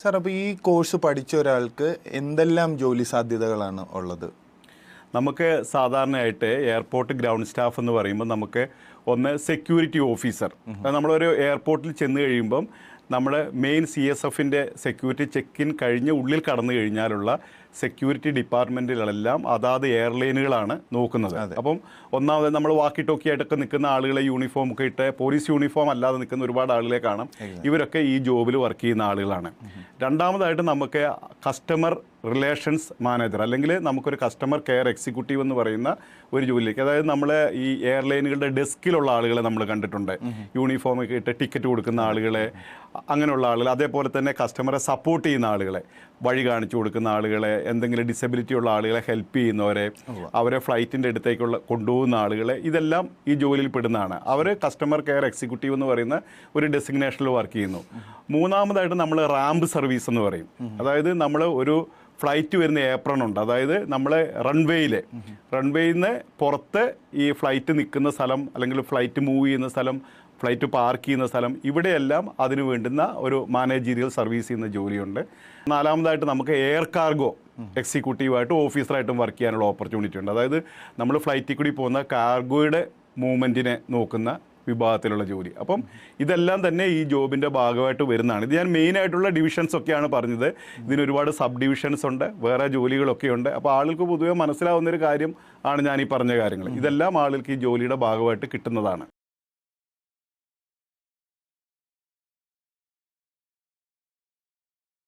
Sir, അപ്പോൾ ഈ course പഠിച്ച ഒരാൾക്ക് എന്തെല്ലാം ജോലി സാധ്യതകളാണ് ഉള്ളത്? നമുക്ക് സാധാരണയായിട്ട് എയർപോർട്ട് ഗ്രൗണ്ട് സ്റ്റാഫ് എന്ന് പറയുമ്പോൾ നമുക്ക് ഒന്ന് സെക്യൂരിറ്റി ഓഫീസർ, നമ്മളൊരു എയർപോർട്ടിൽ ചെന്ന് കഴിയുമ്പം നമ്മൾ മെയിൻ CSFൻ്റെ സെക്യൂരിറ്റി ചെക്കിൻ കഴിഞ്ഞ് ഉള്ളിൽ കടന്നു കഴിഞ്ഞാലുള്ള സെക്യൂരിറ്റി ഡിപ്പാർട്ട്മെൻറ്റുകളെല്ലാം അതാത് എയർലൈനുകളാണ് നോക്കുന്നത്. അപ്പം ഒന്നാമത് നമ്മൾ വാക്കി ടോക്കി ആയിട്ടൊക്കെ നിൽക്കുന്ന ആളുകളെ യൂണിഫോം ഒക്കെ ഇട്ട് പോലീസ് യൂണിഫോം അല്ലാതെ നിൽക്കുന്ന ഒരുപാട് ആളുകളെ കാണാം. ഇവരൊക്കെ ഈ ജോബിൽ വർക്ക് ചെയ്യുന്ന ആളുകളാണ്. രണ്ടാമതായിട്ട് നമുക്ക് കസ്റ്റമർ റിലേഷൻസ് മാനേജർ, അല്ലെങ്കിൽ നമുക്കൊരു കസ്റ്റമർ കെയർ എക്സിക്യൂട്ടീവ് എന്ന് പറയുന്ന ഒരു ജോലിയിലേക്ക്, അതായത് നമ്മൾ ഈ എയർലൈനുകളുടെ ഡെസ്കിലുള്ള ആളുകളെ നമ്മൾ കണ്ടിട്ടുണ്ട്. യൂണിഫോം ഒക്കെ ഇട്ട് ടിക്കറ്റ് കൊടുക്കുന്ന ആളുകളെ, അങ്ങനെയുള്ള ആളുകൾ. അതേപോലെ തന്നെ കസ്റ്റമറെ സപ്പോർട്ട് ചെയ്യുന്ന ആളുകളെ, വഴി കാണിച്ചു കൊടുക്കുന്ന ആളുകളെ, എന്തെങ്കിലും ഡിസബിലിറ്റി ഉള്ള ആളുകളെ ഹെൽപ്പ് ചെയ്യുന്നവരെ, അവരെ ഫ്ലൈറ്റിൻ്റെ അടുത്തേക്കുള്ള കൊണ്ടുപോകുന്ന ആളുകളെ, ഇതെല്ലാം ഈ ജോലിയിൽ പെടുന്നതാണ്. അവർ കസ്റ്റമർ കെയർ എക്സിക്യൂട്ടീവ് എന്ന് പറയുന്ന ഒരു ഡെസിഗ്നേഷനിൽ വർക്ക് ചെയ്യുന്നു. മൂന്നാമതായിട്ട് നമ്മൾ റാമ്പ് സർവീസ് എന്ന് പറയും. അതായത് നമ്മൾ ഒരു ഫ്ലൈറ്റ് വരുന്ന ഏപ്രൺ ഉണ്ട്, അതായത് നമ്മൾ റൺവേയിൽ നിന്ന് പുറത്ത് ഈ ഫ്ലൈറ്റ് നിൽക്കുന്ന സ്ഥലം, അല്ലെങ്കിൽ ഫ്ലൈറ്റ് മൂവ് ചെയ്യുന്ന സ്ഥലം, ഫ്ലൈറ്റ് പാർക്ക് ചെയ്യുന്ന സ്ഥലം, ഇവിടെയെല്ലാം അതിന് വേണ്ടുന്ന ഒരു മാനേജീരിയൽ സർവീസ് ചെയ്യുന്ന ജോലിയുണ്ട്. നാലാമതായിട്ട് നമുക്ക് എയർ കാർഗോ എക്സിക്യൂട്ടീവായിട്ടും ഓഫീസറായിട്ടും വർക്ക് ചെയ്യാനുള്ള ഓപ്പർച്യൂണിറ്റി ഉണ്ട്. അതായത് നമ്മൾ ഫ്ലൈറ്റിൽ കൂടി പോകുന്ന കാർഗോയുടെ മൂവ്മെൻറ്റിനെ നോക്കുന്ന വിഭാഗത്തിലുള്ള ജോലി. അപ്പം ഇതെല്ലാം തന്നെ ഈ ജോബിൻ്റെ ഭാഗമായിട്ട് വരുന്നതാണ്. ഇത് ഞാൻ മെയിനായിട്ടുള്ള ഡിവിഷൻസ് ഒക്കെയാണ് പറഞ്ഞത്. ഇതിനൊരുപാട് സബ് ഡിവിഷൻസ് ഉണ്ട്, വേറെ ജോലികളൊക്കെ ഉണ്ട്. അപ്പോൾ ആളുകൾക്ക് പൊതുവെ മനസ്സിലാവുന്നൊരു കാര്യം ആണ് ഞാൻ ഈ പറഞ്ഞ കാര്യങ്ങൾ. ഇതെല്ലാം ആളുകൾക്ക് ഈ ജോലിയുടെ ഭാഗമായിട്ട് കിട്ടുന്നതാണ്.